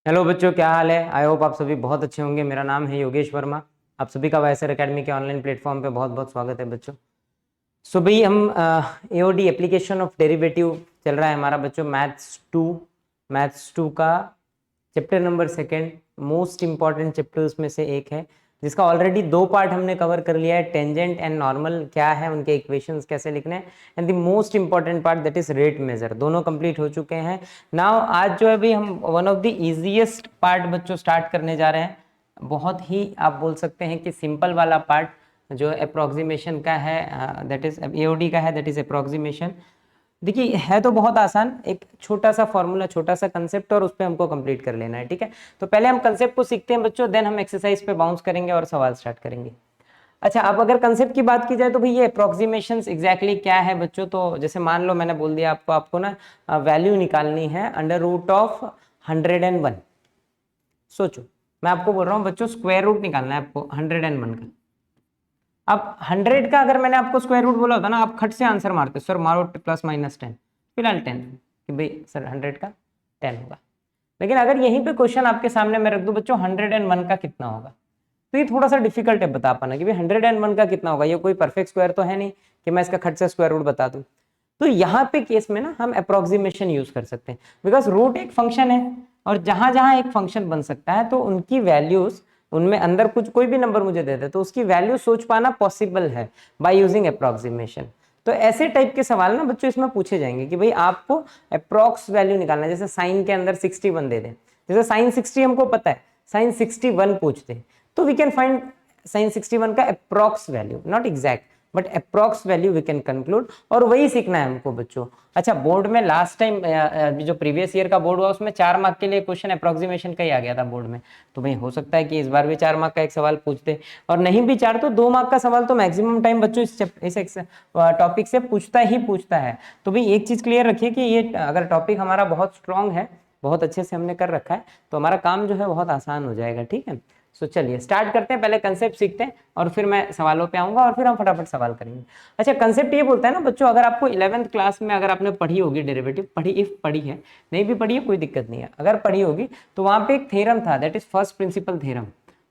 Hello बच्चों, क्या हाल है। आई होप आप सभी बहुत अच्छे होंगे। मेरा नाम है योगेश वर्मा। आप सभी का वाईएसआर एकेडमी के ऑनलाइन प्लेटफॉर्म पे बहुत बहुत स्वागत है बच्चों। सो भाई हम एओडी एप्लीकेशन ऑफ डेरिवेटिव चल रहा है हमारा बच्चों। मैथ्स टू का chapter number second, most important chapter उसमें से एक है, जिसका ऑलरेडी 2 पार्ट हमने कवर कर लिया है। टेंजेंट एंड नॉर्मल क्या है, उनके इक्वेशंस कैसे लिखने हैं, and the most important part that is rate major, दोनों कंप्लीट हो चुके हैं। नाउ आज जो है भाई हम one of the easiest part बच्चों स्टार्ट करने जा रहे हैं। बहुत ही आप बोल सकते हैं कि सिंपल वाला पार्ट जो अप्रोक्सीमेशन का है, दैट इज एओडी का है, दैट इज अप्रोक्सीमेशन। देखिए है तो बहुत आसान, एक छोटा सा फॉर्मूला, छोटा सा कंसेप्ट, और उस पर हमको कंप्लीट कर लेना है। ठीक है, तो पहले हम कंसेप्ट को सीखते हैं बच्चों, देन हम एक्सरसाइज पे बाउंस करेंगे और सवाल स्टार्ट करेंगे। अच्छा, अब अगर कंसेप्ट की बात की जाए तो भाई ये अप्रोक्सीमेशंस एग्जैक्टली क्या है बच्चों। तो जैसे मान लो मैंने बोल दिया आपको ना वैल्यू निकालनी है अंडर रूट ऑफ 101। सोचो, मैं आपको बोल रहा हूँ बच्चों स्क्वायर रूट निकालना है आपको 101 का। अब 100 का अगर मैंने आपको स्क्वायर रूट बोला होता ना, आप खट से आंसर मारते, सर मारो +-10, फिलहाल 10 कि भाई सर 100 का 10 होगा। लेकिन अगर यहीं पे क्वेश्चन आपके सामने मैं रख दूं बच्चों 101 का कितना होगा, तो ये थोड़ा सा डिफिकल्ट है बता पाना कि भाई 101 का कितना होगा। ये कोई परफेक्ट स्क्वायर तो है नहीं कि मैं इसका खट से स्क्वायर रूट बता दूं। तो यहाँ पे केस में ना हम अप्रोक्सीमेशन यूज कर सकते हैं, बिकॉज रूट एक फंक्शन है, और जहां जहां एक फंक्शन बन सकता है तो उनकी वैल्यूज, उनमें अंदर कुछ कोई भी नंबर मुझे दे दे तो उसकी वैल्यू सोच पाना पॉसिबल है बाय यूजिंग अप्रोक्सीमेशन। तो ऐसे टाइप के सवाल ना बच्चों इसमें पूछे जाएंगे कि भाई आपको अप्रोक्स वैल्यू निकालना है। जैसे साइन के अंदर 61 दे दे, जैसे साइन 60 हमको पता है, साइन 61 पूछते तो वी कैन फाइंड साइन 61 का approx value, not exact but approx value we can conclude, और वही सीखना है हमको बच्चों। अच्छा, बोर्ड में लास्ट टाइम जो प्रीवियस ईयर का बोर्ड हुआ उसमें 4 मार्क के लिए क्वेश्चन अप्रोक्सीमेशन का ही आ गया था बोर्ड में। तो भाई हो सकता है कि इस बार भी 4 मार्क का एक सवाल पूछते, और नहीं भी 4 तो 2 मार्क का सवाल तो मैक्सिमम टाइम बच्चों इस टॉपिक से पूछता ही पूछता है। तो भाई एक चीज क्लियर रखिए कि ये अगर टॉपिक हमारा बहुत स्ट्रांग है, बहुत अच्छे से हमने कर रखा है, तो हमारा काम जो है बहुत आसान हो जाएगा। ठीक है, सो चलिए स्टार्ट करते हैं। पहले कंसेप्ट सीखते हैं और फिर मैं सवालों पे आऊंगा और फिर हम फटाफट सवाल करेंगे। अच्छा, कंसेप्ट ये बोलता है ना बच्चों, अगर आपको 11th क्लास में अगर आपने पढ़ी होगी डेरिवेटिव, पढ़ी है, नहीं भी पढ़ी है कोई दिक्कत नहीं है, अगर पढ़ी होगी तो वहां पे एक थ्योरम था, that is first principle theorem.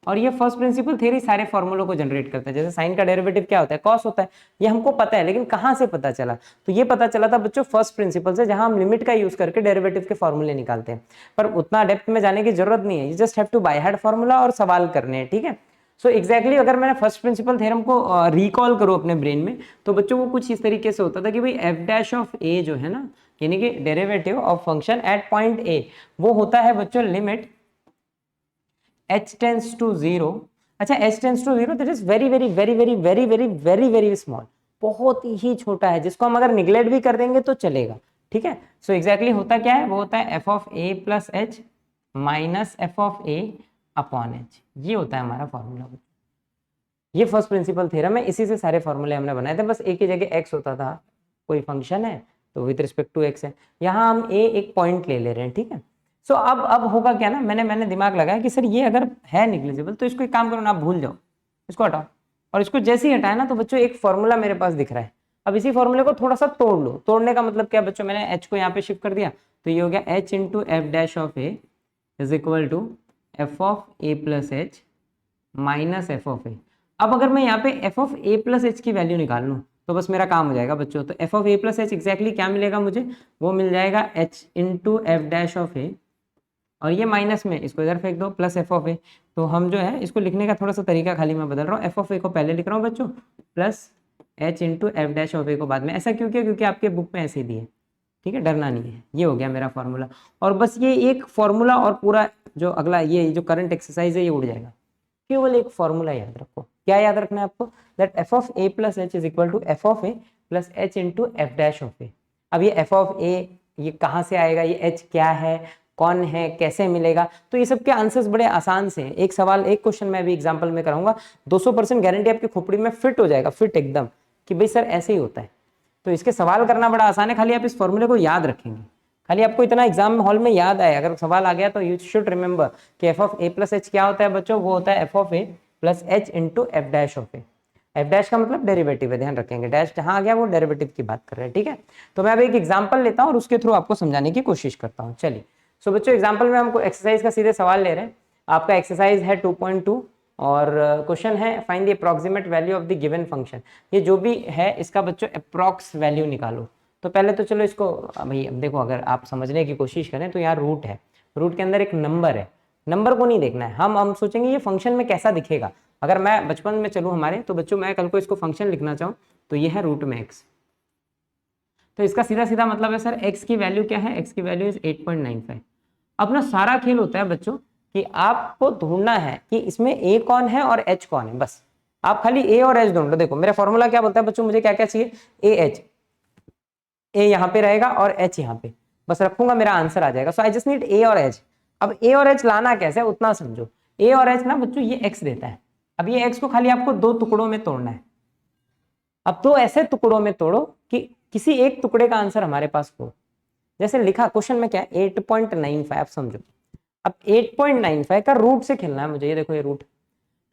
और ये फर्स्ट प्रिंसिपल थ्योरी सारे फॉर्मूलों को जनरेट करता है। जैसे साइन का डेरिवेटिव क्या होता है, कॉस होता है, ये हमको पता है, लेकिन कहाँ से पता चला, तो ये पता चला था बच्चों फर्स्ट प्रिंसिपल से, जहां हम लिमिट का यूज करके डेरिवेटिव के फॉर्मूले निकालते हैं। पर उतना डेप्थ में जाने की जरूरत नहीं है, you just have to by heart formula और सवाल करने हैं। ठीक है, सो एग्जैक्टली अगर मैंने फर्स्ट प्रिंसिपल थ्योरम को रिकॉल करूँ अपने ब्रेन में, तो बच्चों वो कुछ इस तरीके से होता था कि भाई एफ डैश ऑफ ए जो है ना, यानी कि derivative of function at point A, वो होता है बच्चों लिमिट h टेंड्स टू 0। अच्छा, h tends to 0 that is very very very very very very very very small, बहुत ही छोटा है, जिसको हम अगर निग्लेक्ट भी कर देंगे तो चलेगा। ठीक है, सो एग्जैक्टली होता क्या है, वो होता है f of a plus h minus f of a upon h। ये होता है हमारा फॉर्मूला। ये फर्स्ट प्रिंसिपल थ्योरम है, इसी से सारे फॉर्मूले हमने बनाए थे। बस एक ही जगह x होता था, कोई फंक्शन है तो विद रिस्पेक्ट टू x है, यहाँ हम a एक पॉइंट ले रहे हैं। ठीक है, सो अब होगा क्या ना, मैंने दिमाग लगाया कि सर ये अगर है निग्लिजिबल तो इसको एक काम करो ना, आप भूल जाओ, इसको हटाओ। और इसको जैसे ही हटाया ना तो बच्चों एक फॉर्मूला मेरे पास दिख रहा है। अब इसी फॉर्मूले को थोड़ा सा तोड़ लो। तोड़ने का मतलब क्या बच्चों, मैंने h को यहाँ पे शिफ्ट कर दिया, तो ये हो गया h into f dash of a is equal to f of A plus h minus f of a. अब अगर मैं यहाँ पे f of A plus h की वैल्यू निकाल लूँ तो बस मेरा काम हो जाएगा बच्चों। तो f of A plus h exactly क्या मिलेगा मुझे, वो मिल जाएगा h into f dash of a, और ये माइनस में इसको इधर फेंक दो, प्लस एफ ऑफ ए। तो हम जो है इसको लिखने का थोड़ा सा तरीका खाली मैं बदल रहा हूँ, एफ ऑफ ए को पहले लिख रहा हूँ बच्चों, plus h into f dash of a को बाद में। ऐसा क्यों किया, क्योंकि आपके बुक में ऐसे ही दिए। ठीक है, डरना नहीं है। ये हो गया मेरा फॉर्मूला, और बस ये एक फॉर्मूला और पूरा जो अगला ये जो करंट एक्सरसाइज है ये उड़ जाएगा। केवल एक फॉर्मूला याद रखो, क्या याद रखना है आपको, that f of A plus H is equal to f of A plus h into f dash of a. अब ये एफ ऑफ ए ये कहाँ से आएगा, ये एच क्या है, कौन है, कैसे मिलेगा, तो ये सब के आंसर्स बड़े आसान से हैं। एक सवाल, एक क्वेश्चन मैं अभी एग्जाम्पल में कराऊंगा, 200% गारंटी आपकी खोपड़ी में फिट हो जाएगा, फिट एकदम, कि भाई सर ऐसे ही होता है। तो इसके सवाल करना बड़ा आसान है, खाली आप इस फॉर्मूले को याद रखेंगे। खाली आपको इतना एग्जाम हॉल में याद आए, अगर सवाल आ गया तो यू शुड रिमेंबर कि f of A plus H क्या होता है बच्चों, वो होता है F of A plus h into f dash of a. F dash का मतलब डेरिवेटिव है, ध्यान रखेंगे, डैश जहां आ गया वो डेरिवेटिव की बात कर रहे हैं। ठीक है, तो मैं अब एक एग्जांपल लेता हूं और उसके थ्रू आपको समझाने की कोशिश करता हूं। चलिए, सो बच्चों एग्जाम्पल में हमको एक्सरसाइज का सीधे सवाल ले रहे हैं। आपका एक्सरसाइज है 2.2 और क्वेश्चन है find the approximate value of the given function. ये जो भी है इसका बच्चों अप्रॉक्स वैल्यू निकालो। तो पहले तो चलो इसको भाई अब देखो, अगर आप समझने की कोशिश करें तो यहाँ रूट है, रूट के अंदर एक नंबर है, नंबर को नहीं देखना है, हम सोचेंगे ये फंक्शन में कैसा दिखेगा। अगर मैं बचपन में चलूँ हमारे, तो बच्चों मैं कल को इसको फंक्शन लिखना चाहूँ तो ये है रूट में एक्स। तो इसका सीधा सीधा मतलब है सर एक्स की वैल्यू क्या है, एक्स की वैल्यू इज 8.95। अपना सारा खेल होता है बच्चों कि आपको ढूंढना है कि इसमें ए कौन है और एच कौन है, बस आप खाली ए और एच ढूंढ लो। देखो मेरा फॉर्मूला क्या बोलता है बच्चों, मुझे क्या क्या चाहिए, ए एच, ए यहाँ पे रहेगा और एच यहाँ पे, बस रखूंगा मेरा आंसर आ जाएगा। सो आई जस्ट नीड ए और एच। अब ए और एच लाना कैसे उतना समझो। ए और एच ना बच्चों ये एक्स देता है, अब ये एक्स को खाली आपको दो टुकड़ों में तोड़ना है। अब तो ऐसे टुकड़ों में तोड़ो कि किसी एक टुकड़े का आंसर हमारे पास हो। जैसे लिखा क्वेश्चन में क्या है 8.95, समझो। अब 8.95 का रूट से खेलना है मुझे, ये देखो ये रूट।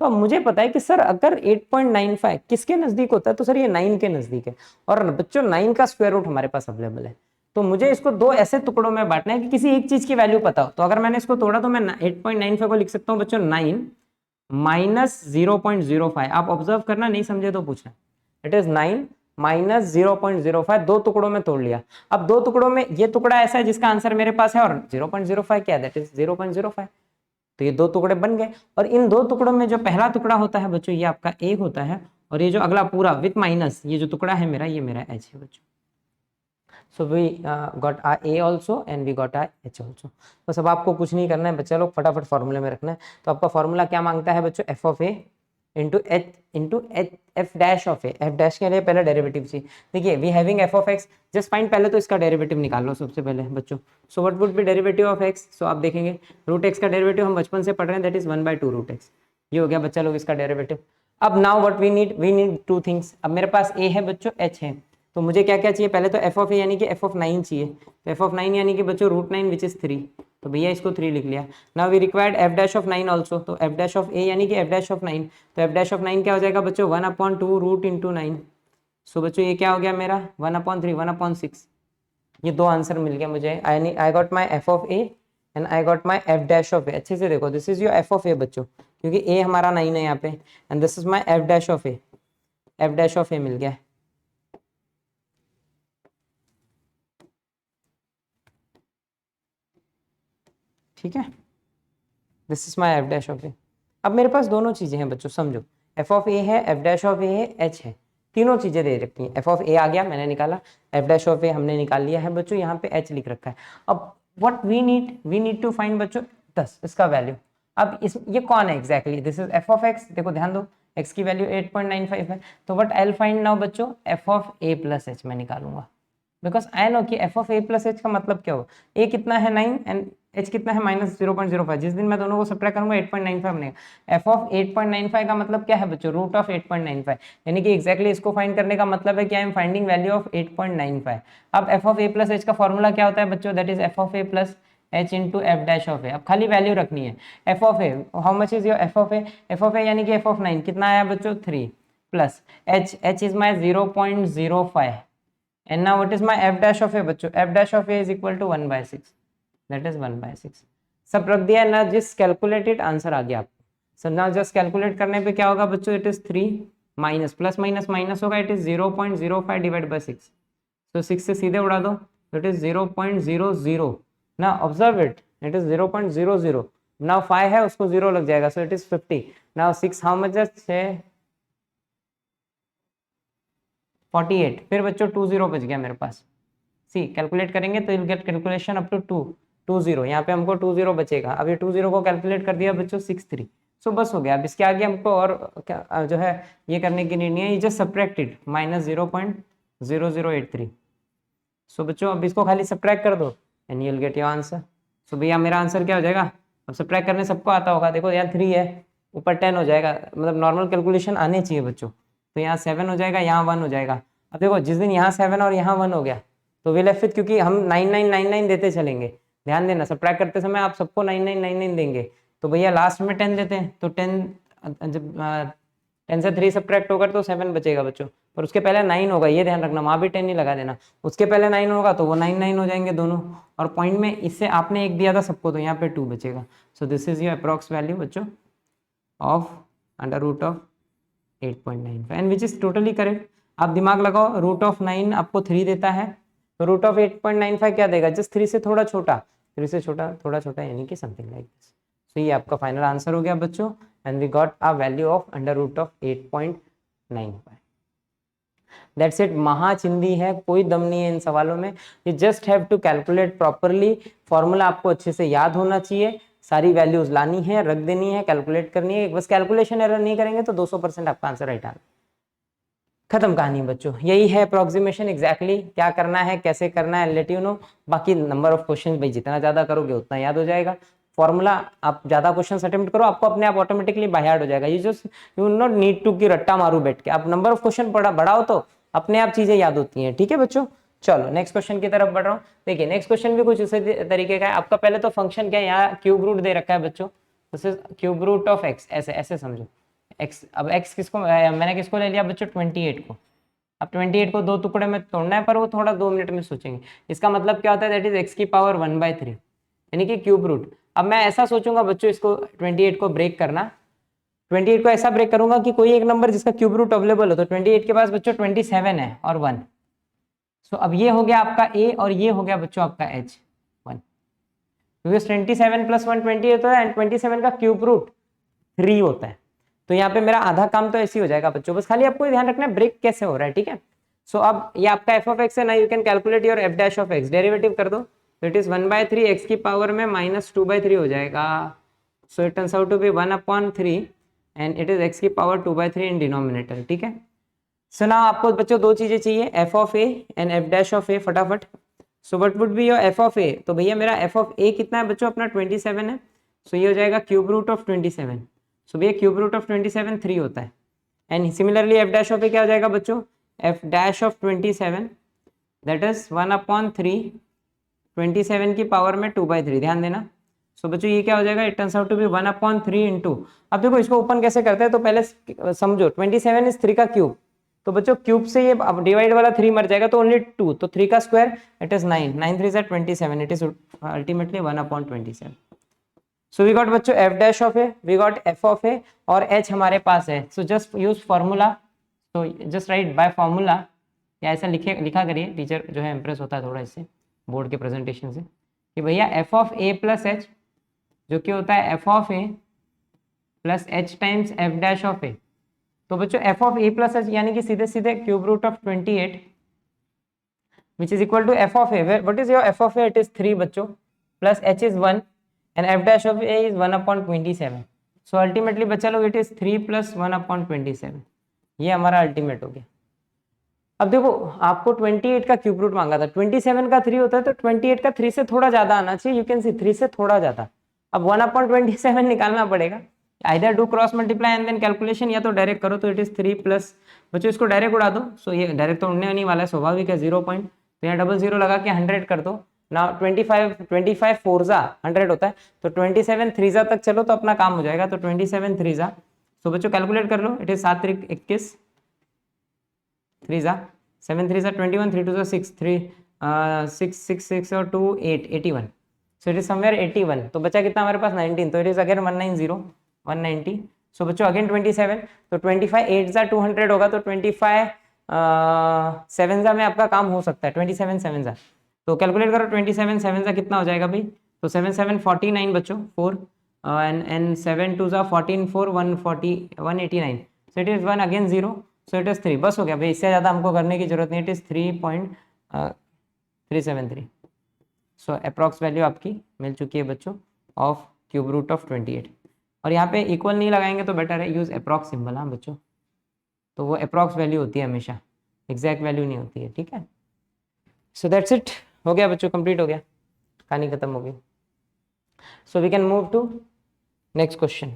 तो अब मुझे पता है कि सर अगर 8.95 किसके नजदीक होता है, तो सर ये 9 के नजदीक है, और बच्चों 9 का स्क्वायर रूट हमारे पास अवेलेबल है। तो मुझे इसको दो ऐसे टुकड़ों में बांटना है कि किसी एक चीज की वैल्यू पता हो। तो अगर मैंने इसको तोड़ा तो मैं 8.95 को लिख सकता हूँ बच्चों 9 माइनस 0.05। आप ऑब्जर्व करना, नहीं समझे तो पूछना। इट इज 9 माइनस 0.05, दो टुकड़ों में तोड़ लिया। अब दो टुकड़ों में ये टुकड़ा ऐसा है जिसका आंसर मेरे पास है, और 0.05 क्या है, दैट इज 0.05। तो ये दो टुकड़े बन गए, और इन दो टुकड़ों में जो पहला टुकड़ा होता है बच्चों ये आपका ए होता है, और ये जो अगला पूरा विथ माइनस ये जो टुकड़ा है मेरा, ये मेरा एच है बच्चों। So we got ah a also and we got ah h also. बस अब आपको कुछ नहीं करना है बच्चा लोग, फटाफट फॉर्मूले में रखना है। तो आपका फॉर्मूला क्या मांगता है बच्चों, F of a into h f dash of a. F dash के लिए पहले डेरिवेटिव चाहिए। देखिए we having f of x, just find पहले तो इसका डेरिवेटिव निकाल लो सबसे पहले बच्चों। So what would be derivative of x, so आप देखेंगे रूट एक्स का डेरिवेटिव हम बचपन से पढ़ रहे हैं, दैट इज 1/2 रूट एक्स। ये हो गया बच्चा लोग इसका डेरिवेटिव। अब now what we need to things. अब मेरे पास ए है बच्चों, एच है, तो मुझे क्या क्या चाहिए, पहले तो एफ ऑफ ए यानी कि एफ ऑफ 9 चाहिए। तो एफ ऑफ 9 यानी कि बच्चों रूट 9 विच इज 3, तो भैया इसको 3 लिख लिया। Now we required f dash of 9 also, तो एफ डैश ऑफ ए यानी कि एफ डैश ऑफ 9, तो एफ डैश ऑफ 9 क्या हो जाएगा बच्चों 1/2 रूट इंटू 9। सो बच्चों ये क्या हो गया मेरा 1/3 1/6। ये दो आंसर मिल गया मुझे। I got my f of a and I got my f dash of a. अच्छे से देखो, this is your f of ए बच्चों, क्योंकि ए हमारा 9 है यहाँ पे, and this is my f dash of a. F dash of a मिल गया। ठीक है, this is my f dash of a. अब मेरे पास दोनों चीजें हैं बच्चों, समझो, एफ ऑफ ए है, एफ डैश ऑफ ए है, एच है, तीनों चीजें दे रखी हैं। एफ ऑफ ए आ गया मैंने निकाला, एफ डैश ऑफ ए हमने निकाल लिया है बच्चों, यहाँ पे एच लिख रखा है। अब what we need to find बच्चों 10 इसका वैल्यू। अब इस ये कौन है exactly, this is F of x. देखो ध्यान दो, एक्स की वैल्यू 8.95 है, तो what I will find now बच्चों, F of A plus h मैं निकालूंगा, बिकॉज आई नो कि f of A plus H का मतलब क्या हो, ए कितना है 9 एंड एच कितना है माइनस 0.05। जिस दिन मैं दोनों को सब्ट्रैक्ट करूंगा 8.95 बनेगा। एफ ऑफ 8.95 का मतलब क्या है बच्चों, रूट ऑफ 8.95, यानी कि एक्जैक्टली इसको फाइंड करने का मतलब है कि I am finding value of 8.95। अब f of A plus H का फॉर्मूला क्या होता है बच्चों, that is F of A plus h into f dash of a. अब खाली वैल्यू रखनी है। F of a, how much is your f of a, F of a यानी कि एफ ऑफ 9 कितना आया बच्चों 3, plus H is my 0.05, and now what is my f dash of a बच्चों, f dash of a is equal to 1/6, that is 1/6। सब रख दिया ना, जिस कैलकुलेटेड आंसर आ गया आपको। सर ना जस्ट कैलकुलेट करने पे क्या होगा बच्चों, it is 3 minus plus minus minus होगा, इट इज 0.05 डिवाइड बाई 6, तो 6 से सीधे उड़ा दो, तो इट इज 0.00 ना, ऑब्जर्व इट इज 0.00। नाउ 5 है उसको 0 लग जाएगा, so it is 50। Now 6 how much है 48, फिर बच्चों 20 बच गया मेरे पास। सी कैलकुलेट करेंगे तो will get calculation up to 20, यहाँ पे हमको 20 बचेगा। अब ये 20 को कैलकुलेट कर दिया बच्चों 63, सो बस हो गया। अब इसके आगे हमको और क्या जो है ये करने की नहीं है, ये जस्ट सब्ट्रैक्टेड माइनस 0.0083। सो बच्चों अब इसको खाली सब्ट्रैक्ट कर दो and you will get your answer. So भैया मेरा आंसर क्या हो जाएगा, अब सब्ट्रैक्ट करने सबको आता होगा, देखो यहाँ 3 है, ऊपर 10 हो जाएगा, मतलब नॉर्मल कैलकुलेशन आने चाहिए बच्चों। तो यहाँ 7 हो जाएगा, यहाँ 1 हो जाएगा। अब देखो जिस दिन यहाँ 7 और यहाँ 1 हो गया तो विल एफ, क्योंकि हम 9999 देते चलेंगे, ध्यान देना सब्ट्रैक्ट करते समय आप सबको 9999 देंगे, तो भैया लास्ट में 10 देते हैं, तो 10 जब 10 से 3 सब्ट्रैक्ट होगा तो 7 बचेगा बच्चों, पर उसके पहले 9 होगा, ये ध्यान रखना, वहाँ भी 10 ही लगा देना। उसके पहले 9 होगा तो वो 9 9 हो जाएंगे दोनों, और पॉइंट में इससे आपने 1 दिया था सबको, तो यहाँ पे 2 बचेगा। So this is your approx value बच्चों of under root of 8.95 and which is totally correct. आप दिमाग लगाओ, रूट ऑफ 9 आपको 3 देता है, तो रूट ऑफ 8.95 क्या देगा, जस्ट 3 से थोड़ा छोटा, 3 से छोटा थोड़ा छोटा, यानी कि समथिंग लाइक दिस। सो ये आपका फाइनल आंसर हो गया बच्चों, and we got a value of under root of 8.95। That's it, महाचिंदी है, कोई दम नहीं है इन सवालों में, you just have to calculate properly. Formula आपको अच्छे से याद होना चाहिए, सारी वैल्यूज लानी है, रख देनी है, कैलकुलेट करनी है, बस कैलकुलेशन एरर नहीं करेंगे तो 200% आपका आंसर राइट आना। खत्म कहानी बच्चों, यही है अप्रोक्सीमेशन एग्जैक्टली, क्या करना है कैसे करना है लेट यू नो। बाकी नंबर ऑफ क्वेश्चन भाई जितना ज्यादा करोगे उतना याद हो जाएगा। फॉर्मूला आप ज्यादा क्वेश्चन अटेम्प्ट करो, आपको अपने आप ऑटोमेटिकली बाय हार्ट हो जाएगा। You just you not need to कि रट्टा मारू बैठ के, आप नंबर ऑफ क्वेश्चन बढ़ाओ तो अपने आप चीजें याद होती हैं। ठीक है बच्चों, चलो नेक्स्ट क्वेश्चन की तरफ बढ़ रहा हूँ। देखिए नेक्स्ट क्वेश्चन भी कुछ उसी तरीके का है। आपका पहले तो फंक्शन क्या है, यहाँ क्यूब रूट दे रखा है बच्चों, this is cube root of x, ऐसे ऐसे समझो एक्स। अब एक्स किसको मैंने किसको ले लिया बच्चों, 28 को। अब 28 को 2 टुकड़े में तोड़ना है, पर वो थोड़ा 2 मिनट में सोचेंगे। इसका मतलब क्या होता है, दैट इज एक्स की पावर 1/3 यानी कि क्यूब रूट। अब मैं ऐसा सोचूंगा बच्चों, इसको 28 को ब्रेक करना, 28 को ऐसा ब्रेक करूंगा कि कोई एक नंबर जिसका क्यूब रूट अवेलेबल हो, तो 28 के पास बच्चों 27 है और 1। सो अब ये हो गया आपका ए और ये हो गया बच्चों आपका एच 1, क्योंकि 27 + 1 28 होता है एंड 27 का क्यूब रूट 3 होता है। तो यहाँ पे मेरा आधा काम तो ऐसे ही हो जाएगा बच्चों, बस खाली आपको ध्यान रखना है ब्रेक कैसे हो रहा है। ठीक है, सो अब ये आपका एफ ऑफ एक्स है ना, you can calculate your f dash of x, derivative कर दो, तो इट इज 1/3 एक्स की पावर में -2/3 हो जाएगा। So it turns out to be 1/3 and it is x की पावर 2/3 इन डिनोमिनेटर। ठीक है, सो नाउ आपको बच्चों दो चीजें चाहिए, f of a and f dash of a, फटाफट। So what would be your f of ए, तो भैया मेरा एफ ऑफ ए कितना है बच्चों अपना 27 है, सो ये हो जाएगा क्यूब रूट ऑफ 27। सो भैया क्यूब रूट ऑफ 27 3 होता है, and similarly f dash of a क्या हो जाएगा बच्चों, f dash of 27 that is 1/3 27 की पावर में 2/3, ध्यान देना। सो बच्चों ये क्या हो जाएगा, it turns out to be 1/3 into, अब देखो इसको ओपन कैसे करते हैं, तो पहले समझो 27 इज 3 का क्यूब, तो बच्चों क्यूब से ये अब डिवाइड वाला 3 मर जाएगा तो ओनली 2, तो 3 का square it is 9, 9 3 is 27, it is ultimately 1/27। So we got बच्चों f dash of a, we got f of a और एच हमारे पास है। सो जस्ट यूज फॉर्मूला, तो जस्ट राइट बाय फॉर्मूला, या ऐसा लिखा करिए, टीचर जो है इंप्रेस होता है थोड़ा इससे बोर्ड के प्रेजेंटेशन से, कि भैया f of A plus h जो कि होता है F of A plus H times F dash of ए। तो बच्चों F of A plus H यानी कि सीधे सीधे cube root of 28 which is equal to f of a, what is your f of a, it is 3 बच्चों, plus H is 1 and f dash of a is 1/27। So ultimately बच्चा लोग it is 3 + 1/27, ये हमारा ultimate हो गया। अब देखो आपको 28 का क्यूब रूट मांगा था, 27 का 3 होता है, तो 28 का 3 से थोड़ा ज्यादा आना चाहिए, यू कैन सी 3 से थोड़ा ज्यादा। अब 1/27 निकालना पड़ेगा, either do cross multiply and then calculation, या तो डायरेक्ट करो, तो इट इज 3 प्लस, बच्चों इसको डायरेक्ट उड़ा दो। सो ये डायरेक्ट तो उड़ने नहीं वाला है, स्वाभाविक है, 0 पॉइंट, तो यहाँ 00 लगा के 100 कर दो ना। 25 4 100 होता है, तो 27 3 तक चलो तो अपना काम हो जाएगा, तो 27 3 सो बच्चों कैलकुलेट कर लो, इट इज 7 3 21, 3 7 3 21, 3 2 6 3 6 6 6 और 2 8 81, सो इट इज समवेयर 81। तो बचा कितना हमारे पास 19, तो इट इज अगेन 190 सो बच्चों अगेन 27, तो 25 8 200 होगा, तो 25 7 में आपका काम हो सकता है, 27 7 तो कैलकुलेट करो, 27 7 कितना हो जाएगा भाई, तो 7 7 49 बच्चों 4 and 7 2 14 4 140 189, so it is 1 again 0, so it is 3, बस हो गया भाई, इससे ज़्यादा हमको करने की जरूरत नहीं, it is 3.373। So approx value आपकी मिल चुकी है बच्चों ऑफ क्यूब रूट ऑफ 28। और यहाँ पे इक्वल नहीं लगाएंगे तो बेटर है, यूज अप्रॉक्स सिंबल। हाँ बच्चों, तो वो अप्रॉक्स वैल्यू होती है हमेशा, एग्जैक्ट वैल्यू नहीं होती है। ठीक है, सो दैट्स इट, हो गया बच्चों, कंप्लीट हो गया, कहानी खत्म हो गई। So we can move to next question.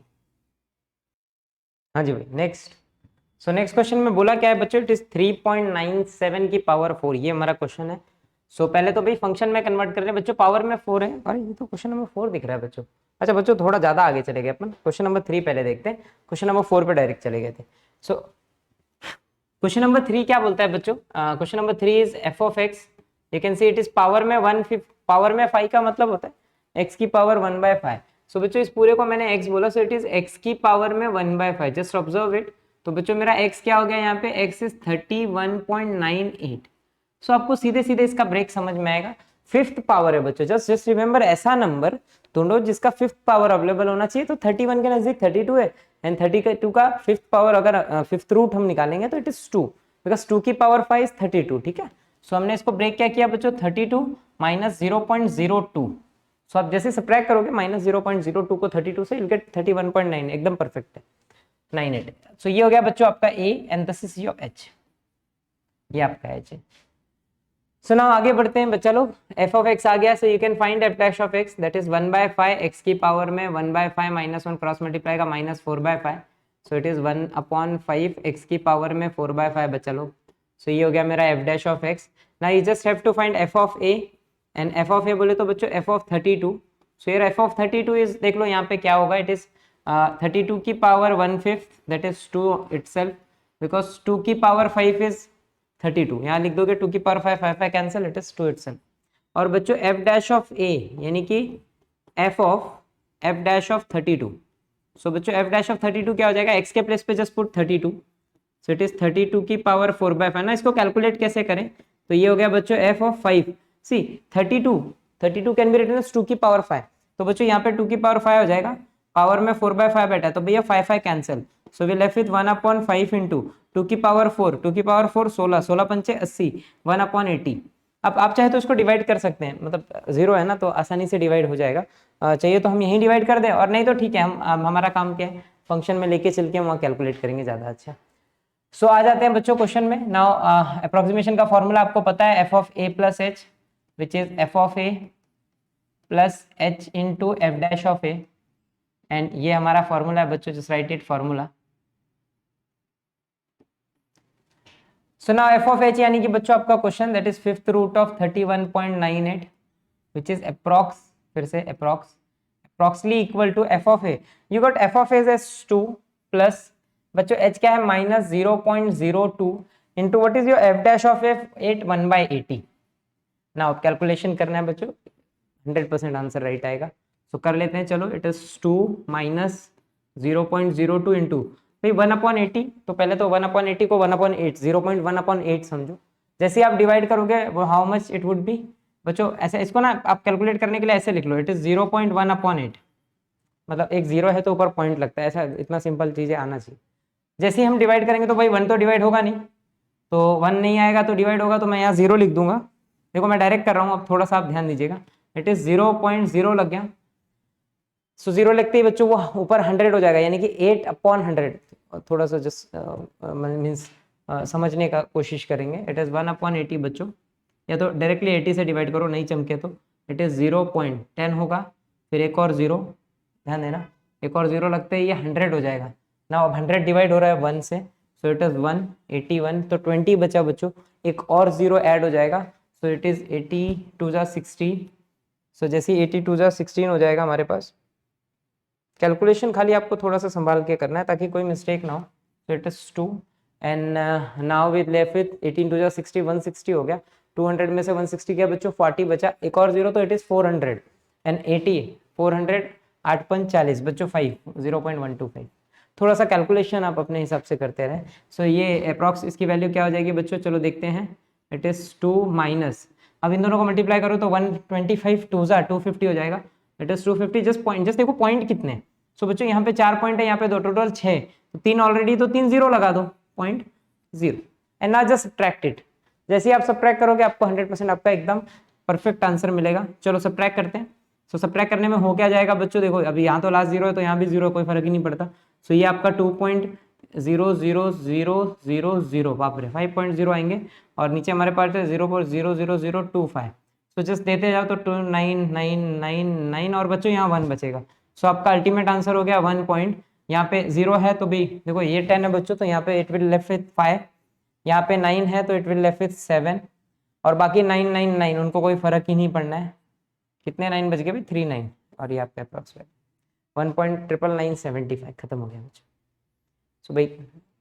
हाँ जी भाई, नेक्स्ट। सो नेक्स्ट क्वेश्चन में बोला क्या है बच्चों, इट इज 3.97 की पावर 4, ये हमारा क्वेश्चन है। सो पहले तो भाई फंक्शन में कन्वर्ट कर रहे हैं बच्चों, पावर में 4 है, अरे ये तो क्वेश्चन नंबर 4 दिख रहा है बच्चों, अच्छा बच्चों थोड़ा ज़्यादा आगे चले गए अपन, क्वेश्चन नंबर 3 पहले देखते हैं, क्वेश्चन नंबर 4 पे डायरेक्ट चले गए थे। सो क्वेश्चन नंबर 3 क्या बोलता है बच्चों, question number 3 is F of x, you can see it is power में 1/5, पावर में 5 का मतलब होता है x की पावर 1/5। सो बच्चों इस पूरे को मैंने x बोला, सो इट इज x की पावर में 1/5, जस्ट ऑब्जर्व इट। तो बच्चों मेरा x क्या हो गया यहाँ पे, x इज 31.98। सो आपको सीधे सीधे इसका ब्रेक समझ में आएगा, फिफ्थ पावर है बच्चों, जस्ट जस्ट रिमेंबर ऐसा नंबर ढूंढो जिसका फिफ्थ पावर अवेलेबल होना चाहिए। तो 31 के नजदीक 32 है, एंड 32 का फिफ्थ पावर अगर फिफ्थ रूट हम निकालेंगे तो इट इज 2, बिकॉज 2 की पावर 5 इज 32, ठीक है। सो हमने इसको ब्रेक क्या किया बच्चों, 32 माइनस 0.02। सो आप जैसे सब्ट्रैक्ट करोगे माइनस 0.02 को 32 से, यू गेट 31.9, एकदम परफेक्ट है, 98। सो ये हो गया बच्चों आपका a, and this is your h, ये आपका एच है। सो नाउ आगे बढ़ते हैं बच्चा लोग, एफ ऑफ एक्स आ गया, so you can find f dash of x, that is 1/5, x की पावर में 1/5 माइनस 1 क्रॉस मल्टीप्लाई का minus 4/5, so it is 1/5 x की पावर में 4/5 बच्चा लोग। सो ये हो गया मेरा f dash of x. Now you just have to find f of a, and f of a बोले तो बच्चों एफ ऑफ 32। सो यार एफ ऑफ 32 इज, देख लो यहाँ पे क्या होगा, इट इज 32 की power 1/5, that is 2 itself, because 2 की पावर 5 इज 32, यहाँ लिख दोगे 2 की power 5, 5 cancel, it is 2 itself. और बच्चों एफ डैश ऑफ ए यानी कि एफ डैश ऑफ 32। सो बच्चों एफ डैश ऑफ 32 क्या हो जाएगा, एक्स के प्लेस पे just put 32, so it is 32 की पावर 4/5 ना। इसको कैलकुलेट कैसे करें, तो ये हो गया बच्चों F of 5, see 32 can be written as 2 की पावर 5, तो बच्चों यहाँ पे 2 की पावर 5 हो जाएगा, पावर में 4/5 बैठा है तो भैया 5 cancel, so we left with 1/5 into 2 की पावर 4, 2 की पावर 4 16, 16 पंचे 80, 1/80। अब आप चाहे तो इसको डिवाइड कर सकते हैं, मतलब जीरो है ना तो आसानी से डिवाइड हो जाएगा, चाहिए तो हम यहीं डिवाइड कर दें, और नहीं तो ठीक है हम हमारा काम क्या है, फंक्शन में लेके चल के वहाँ कैलकुलेट करेंगे, ज़्यादा अच्छा। सो आ जाते हैं बच्चों क्वेश्चन में। नाउ अप्रोक्सीमेशन का फॉर्मूला आपको पता है, F of A plus h, which is F of A plus h into f dash of a, and ये हमारा फॉर्मूला है बच्चों, just write it formula. So now f of H यानी कि बच्चों आपका question, that is fifth root of 31.98, which is approx, फिर से approxly equal to f of a, you got f of as 2 plus बच्चों h क्या है minus 0.02 into what is your f dash of F 8 1/80। Now calculation करना है बच्चों, 100% answer right आएगा, सो कर लेते हैं, चलो इट इज 2 माइनस 0.02 इंटू भाई 1/80, तो पहले तो 1/80 को 1/8, 0.1/8 समझो, जैसे आप डिवाइड करोगे वो how much it would be बच्चों, ऐसे इसको ना आप कैलकुलेट करने के लिए ऐसे लिख लो, इट इज 0.1/8, मतलब एक जीरो है तो ऊपर पॉइंट लगता है, ऐसा इतना सिंपल चीजें आना चाहिए। जैसे ही हम डिवाइड करेंगे तो भाई 1 तो डिवाइड होगा नहीं, तो 1 नहीं आएगा तो डिवाइड होगा, तो मैं यहाँ 0 लिख दूंगा, देखो मैं डायरेक्ट कर रहा हूँ, अब थोड़ा सा आप ध्यान दीजिएगा, इट इज 0.0 लग गया, सो 0 लगते ही बच्चों वो ऊपर 100 हो जाएगा, यानी कि 8/100, थोड़ा सा जस्ट मीन्स समझने का कोशिश करेंगे, इट इज 1/80 बच्चों, या तो डायरेक्टली 80 से डिवाइड करो, नहीं चमके तो इट इज 0.10 होगा, फिर एक और 0, ध्यान देना, एक और 0 लगते ही ये 100 हो जाएगा ना, अब 100 डिवाइड हो रहा है 1 से, सो इट इज 181, तो 20 बचा बच्चों, एक और 0 ऐड हो जाएगा, सो इट इज 82 जा 16, सो जैसे 82 जा 16 हो जाएगा हमारे पास, कैलकुलेशन खाली आपको थोड़ा सा संभाल के करना है ताकि कोई मिस्टेक ना हो, so it is 2, and now we left with 18 2 जा 60, 160 हो गया, 200 में से 160 गया बच्चों, 40 बचा, एक और 0 तो इट इज 400, एंड 80 400 8/40 बच्चों 5 0.125, थोड़ा सा कैलकुलेशन आप अपने हिसाब से करते रहे। सो ये अप्रॉक्स इसकी वैल्यू क्या हो जाएगी बच्चों, चलो देखते हैं, इट इज 2 माइनस, अब इन दोनों को मल्टीप्लाई करो तो 125 2 जा 250 हो जाएगा, it is 250, just point, just देखो पॉइंट कितने, सो बच्चों यहाँ पे 4 पॉइंट है, यहाँ पे 2, टोटल 6, तो 3 ऑलरेडी, तो 3 0 लगा दो, 0.0, एंड ना जस्ट सब्ट्रैक्ट इट, जैसे ही आप सब्ट्रैक्ट करोगे आपको 100% आपका एकदम परफेक्ट आंसर मिलेगा। चलो सब्ट्रैक्ट करते हैं, सो सब्ट्रैक्ट करने में हो क्या जाएगा बच्चों, देखो अभी यहाँ तो लास्ट 0 है तो यहाँ भी 0, कोई फर्क ही नहीं पड़ता, सो ये आपका 2.00000, बाप रे 5.0 आएंगे, और नीचे हमारे पास है 0.00025, तो जस्ट देते जाओ तो 29999, और बच्चों यहाँ 1 बचेगा, सो आपका अल्टीमेट आंसर हो गया 1 पॉइंट, यहाँ पे 0 है तो भी देखो ये 10 है बच्चों, तो यहाँ पे इट विल लेफ्ट विथ 5, यहाँ पे 9 है तो इट विल लेफ्ट विथ 7, और बाकी 999 उनको कोई फर्क ही नहीं पड़ना है, कितने 9 बच गए भाई 39, और ये आपका अप्रॉक्स वैल्यू। 1.99975 खत्म हो गया बच्चों। सो भाई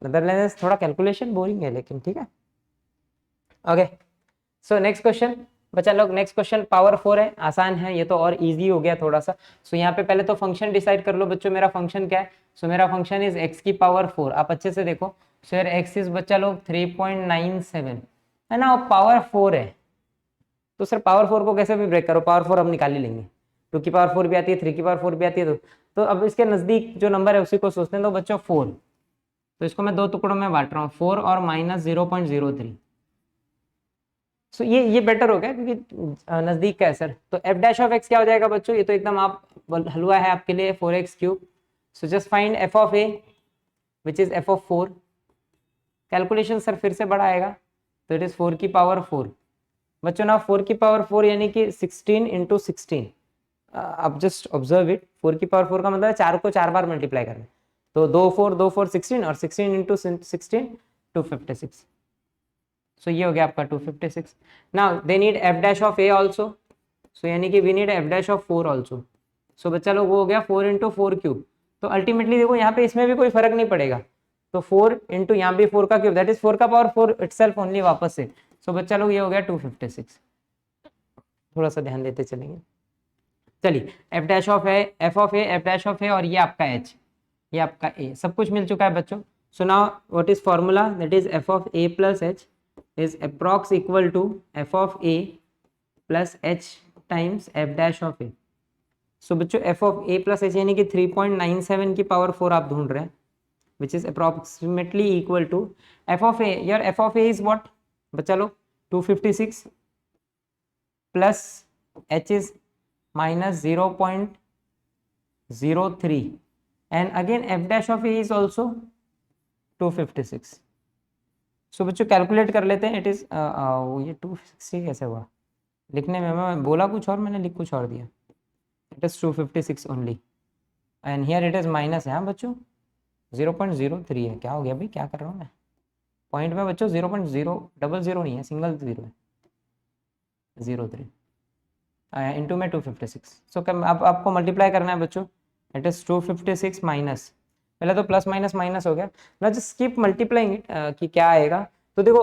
नदरलैंड्स थोड़ा कैलकुलेशन बोरिंग है लेकिन ठीक है। ओके सो नेक्स्ट क्वेश्चन बच्चा लोग, नेक्स्ट क्वेश्चन पावर 4 है, आसान है ये तो और इजी हो गया थोड़ा सा। सो यहाँ पे पहले तो फंक्शन डिसाइड कर लो बच्चों, मेरा फंक्शन क्या है। सो मेरा फंक्शन इज x की पावर 4, आप अच्छे से देखो। सो यार x इज बच्चा लोग 3.97 है ना, और पावर 4 है। तो सर पावर 4 को कैसे भी ब्रेक करो, पावर 4 हम निकाल ही लेंगे। 2 की पावर 4 भी आती है, 3 की पावर 4 भी आती है। तो अब इसके नजदीक जो नंबर है उसी को सोचते हैं। तो बच्चों 4, तो इसको मैं 2 टुकड़ों में बांट रहा हूँ, 4 और -0.03। सो ये बेटर हो गया क्योंकि नजदीक का है सर। तो एफ डैश ऑफ एक्स क्या हो जाएगा बच्चों, ये तो एकदम आप हलवा है आपके लिए, 4x3। So just find f of A which is F of 4। Calculation sir फिर से बड़ा आएगा, तो इट इज 4 की पावर 4 बच्चों ना, 4 की पावर 4 यानी कि 16 इंटू 16। आप जस्ट ऑब्जर्व इट, 4 की पावर 4 का मतलब है 4 को 4 बार मल्टीप्लाई करना। तो 2 4 2 4 16 और 16 इंटू 16 256। सो ये हो गया आपका 256। Now they need f dash of a also, so यानी कि we need f dash of 4 also. So बच्चा लोग वो हो गया 4 इंटू 4 क्यूब। तो अल्टीमेटली देखो यहाँ पे इसमें भी कोई फर्क नहीं पड़ेगा, तो 4 इंटू यहाँ भी 4 का क्यूब, दैट इज 4 का पावर 4 इटसेल्फ ओनली वापस से। सो बच्चा लोग ये हो गया 256। थोड़ा सा ध्यान देते चलेंगे। चलिए एफ डैश ऑफ है, F of a, f dash of a, और ये आपका एच, ये आपका ए, सब कुछ मिल चुका है बच्चों। So now what is formula, that is F of A plus H is approx equal to f of a plus h times f dash of a। so बच्चों f of a plus h यानी कि 3.97 की power 4 आप ढूंढ रहे हैं, which is approximately equal to f of a, your f of a is what बच्चा लोग 256 plus h is minus 0.03 and again f dash of a is also 256। सो बच्चों कैलकुलेट कर लेते हैं। इट इज ये 260 कैसे हुआ, लिखने में मैं बोला कुछ और, मैंने लिख कुछ और दिया। It is 256 only and here it is minus है। हाँ बच्चों 0.03 है, क्या हो गया भाई, क्या कर रहा हूँ मैं पॉइंट में बच्चों, 0.000 नहीं है, सिंगल जीरो है, 03 इंटू में 256। सो अब आपको मल्टीप्लाई करना है बच्चों। इट इज 256 माइनस, पहले तो प्लस माइनस माइनस हो गया ना, जस्ट स्किप मल्टीप्लाइंग इट कि क्या आएगा। तो देखो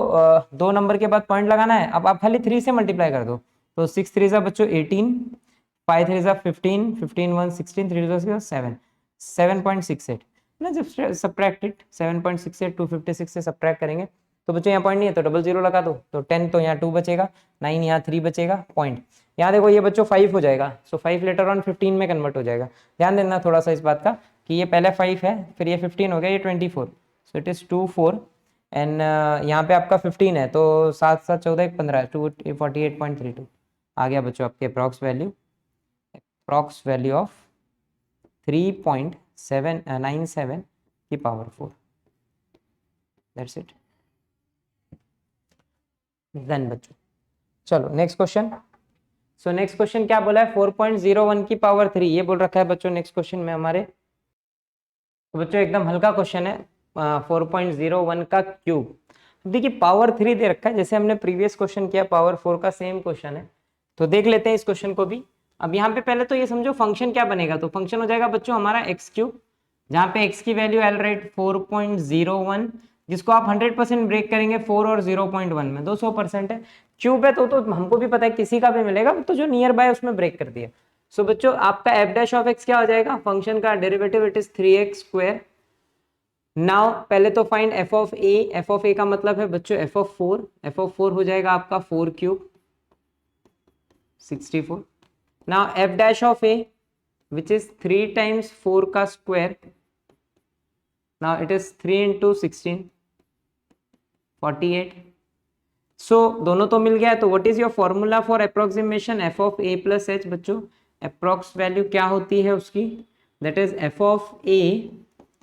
2 नंबर के बाद पॉइंट लगाना है, अब आप खाली 3 से मल्टीप्लाई कर दो। तो 6 3 बच्चों 18, 5 3 15, 15 1 16, 3 7 7.68 ना, जब सब्ट्रैक्ट इट 7.68 256 से सब्ट्रैक्ट करेंगे तो बच्चों यहाँ पॉइंट नहीं है तो डबल जीरो लगा दो, तो 10 तो यहाँ 2 बचेगा, 9 यहाँ 3 बचेगा पॉइंट। यहाँ देखो ये बच्चों 5 हो जाएगा, सो 5 लेटर ऑन 15 में कन्वर्ट हो जाएगा। ध्यान देना थोड़ा सा इस बात का कि ये पहले 5 है, फिर ये 15 हो गया, ये 24, सो इट इज 24 एंड यहाँ पे आपका 15 है, तो 7 7 14 15 248.32 आ गया बच्चों आपके अप्रॉक्स वैल्यू ऑफ 3.797 की पावर 4। दैट्स इट डन बच्चों। चलो next question. So next question क्या बोला है, 4.01 की पावर 3, ये बोल रखा है बच्चों नेक्स्ट क्वेश्चन में हमारे। तो बच्चों एकदम हल्का क्वेश्चन है, 4.01 का क्यूब। देखिए पावर 3 दे रखा है, जैसे हमने प्रीवियस क्वेश्चन किया पावर 4 का सेम क्वेश्चन है, तो देख लेते हैं इस क्वेश्चन को भी। अब यहाँ पे पहले तो ये समझो फंक्शन क्या बनेगा, तो फंक्शन हो जाएगा बच्चों हमारा एक्स क्यूब, जहाँ पे एक्स की वैल्यू एल राइट 4.01, जिसको आप 100% ब्रेक करेंगे 4 और 0.1 में 200% है। क्यूब है तो हमको भी पता है किसी का भी मिलेगा, तो जो नियर बाय उसमें ब्रेक कर दिया। सो बच्चों आपका एफ डैश ऑफ एक्स क्या हो जाएगा, फंक्शन का derivative it is 3x square. Now पहले तो find f of a, F of a का मतलब है बच्चों एफ ऑफ 4, एफ ऑफ 4 हो जाएगा आपका 4 cube 64। Now F dash of A which is 3 times 4 का square, now it is 3 into 16 48। So दोनों तो मिल गया, तो what is your formula for approximation F of A plus H बच्चों, अप्रोक्स वैल्यू क्या होती है उसकी, that is F of A